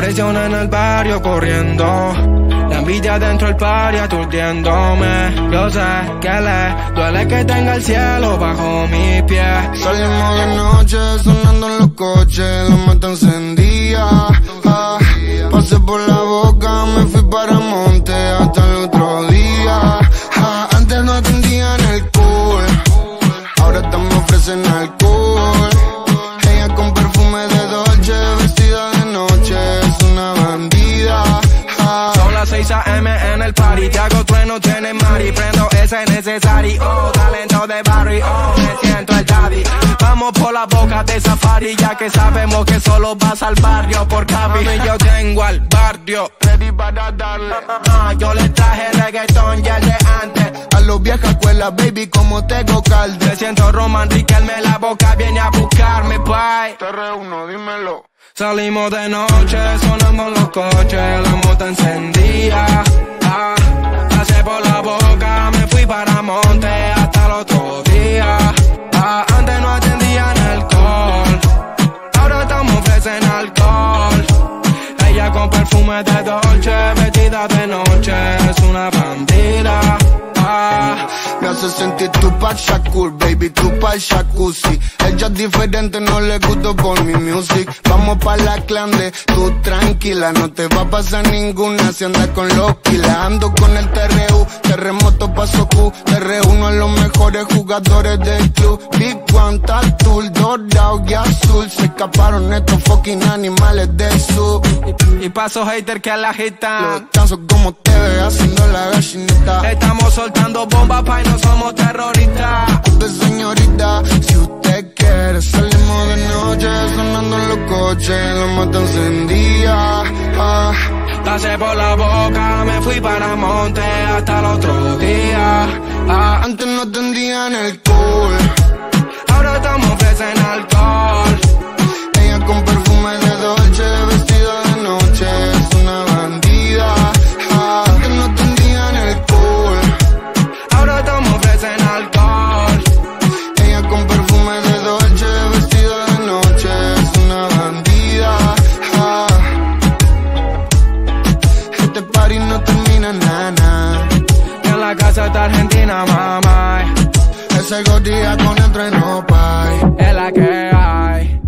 presión en el barrio corriendo, la envidia dentro del party aturdiéndome. Yo sé que le duele que tenga el cielo bajo mis pies. Salimos de noche sonando en los coches, la mata encendía. Pasé por la boca, me fui para Monte hasta el otro día. Antes no atendían el cool, ahora también me ofrecen alcohol. Ella con perfume de Dolce, vestida de noche, es una bandida. Son las 6 AM en el party, te hago trueno, tiene mari, prendo ese necesario, talento de barrio, me siento el daddy. Vamos por la boca de safari, ya que sabemos que solo vas al barrio por Cavi. Yo tengo al barrio ready para darle. Yo le traje reggaetón y el de antes. A los viejas escuelas, baby, como tengo calde. Me siento Roman Riquelme, la boca viene a buscarme, bye. Te reúno, dímelo. Salimos de noche, sonando en los coches, la moto encendía. Pasé por la boca, me fui para Monte hasta el otro día. Antes no atendían alcohol, ahora estamos ofrecen alcohol. Ella con perfume de Dolce, vestida de noche, es una bandida. Me hace sentir tu pa' Shakur, baby, tu pa' jacuzzi. Ella es diferente, no le gusto por mi music. Vamos pa' la clande, tú tranquila, no te va a pasar ninguna si andas con los kilas. Ando con el TRU, terremoto paso Q. Te reúno a los mejores jugadores del club. Big One, Tatul, dorado y azul. Se escaparon estos fucking animales del sur. Y paso hater que la agitan. Los danzo como te ve haciendo la gallinita. Estamos soltando bombas pa' y no somos terroristas. Usted señorita, si usted quiere salimos de noche, sonando en los coches, la mata encendía. Pasé por la boca, me fui para Monte hasta el otro día. Antes no atendían el cool, ahora estamos ofrecen alcohol. Ella con perfume de Dolce, vestida de noche, es una bandida. Antes no atendían el cool, ahora estamos ofrecen alcohol. Ella con perfume de Dolce, vestida de noche, es una bandida. Este party no termina nada. Y en la casa está Argentina, mamá. Ese gordilla con el tren no pay. Es la que hay.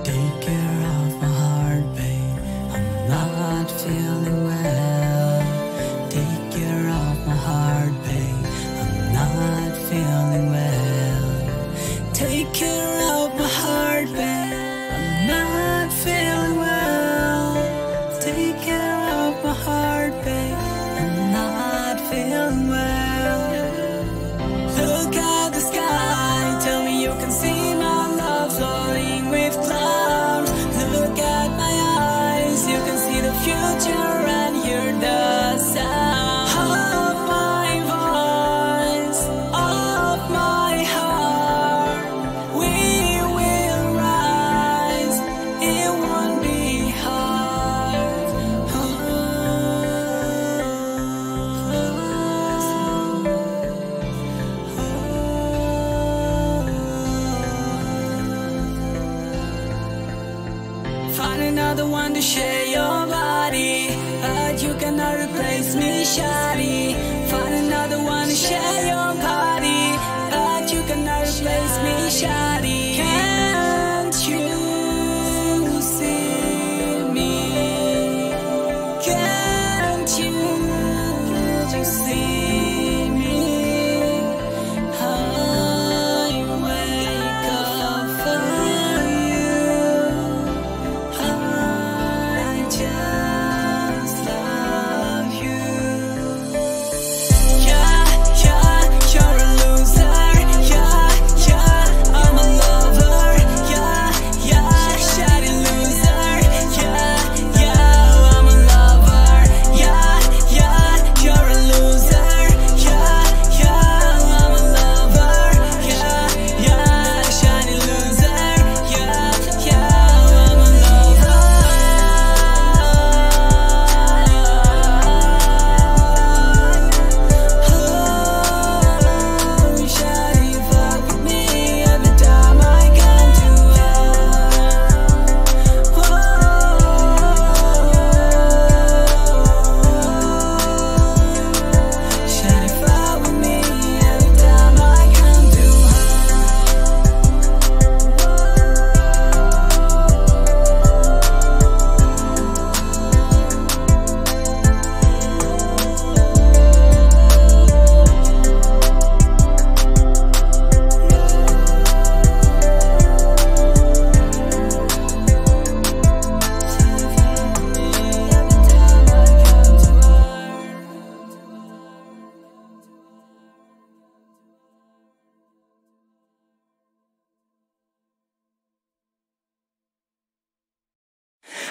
Take care of my heart, babe. I'm not feeling well. Take care of my heart, babe. I'm not feeling well. Take care of my heart, babe. I'm not feeling well. Take care of my heart, babe. I'm not feeling well. Look at the sky. Tell me you can see my love flowing with clouds. Look at my eyes. You can see the future and hear the sound of my voice, of my heart. We will rise. It won't be hard. Find another one to share your body, but you cannot replace me, shawty. Find another one to share your body, but you cannot replace me, shawty. Can't you see me? Can't you see me? I wake up for you. I just love you. Yeah, yeah, you're a loser. Yeah, yeah, I'm a loser.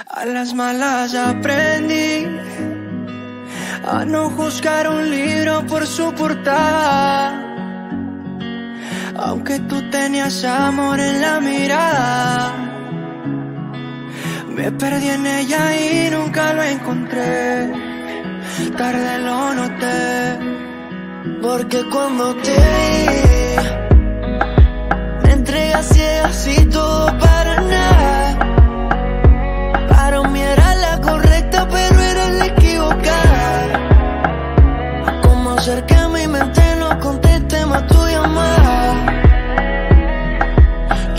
A las malas aprendí a no juzgar un libro por su portada. Aunque tú tenías amor en la mirada, me perdí en ella y nunca lo encontré. Tarde lo noté, porque cuando te vi me entregué así todo para nada. Para mí era la correcta, pero era la equivocada. Como hacer que mi mente no conteste más tu llamada.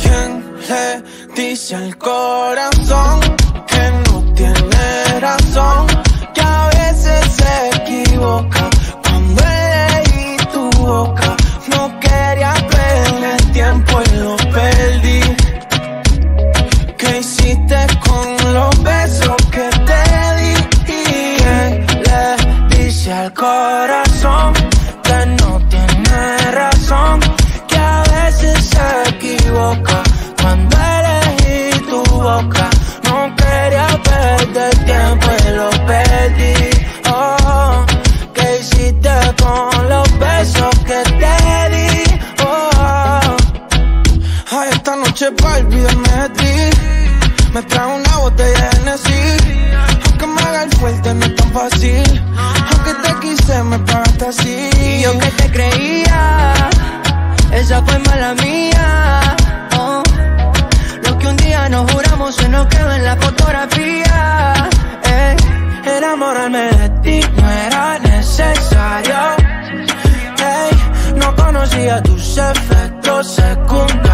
¿Quién le dice al corazón que no tiene razón? Que a veces se equivoca. Cuando leí tu boca no quería perder tiempo y lo perdí. ¿Qué hiciste con los besos que te di? Y le dice al corazón que no tiene razón, que a veces se equivoca. Cuando elegí tu boca no quería perder tiempo y lo perdí. Oh, ¿qué hiciste con los besos que te di? Oh, ay, esta noche pa' olvidarme de ti me trajo una botella de Hennessy. Aunque me haga el fuerte no es tan fácil. Aunque te quise me pagaste así. Y yo que te creía, esa fue mala mía. Oh, lo que un día nos juramos se nos quedó en la fotografía. Enamorarme de ti no era necesario. No conocía tus efectos secundarios.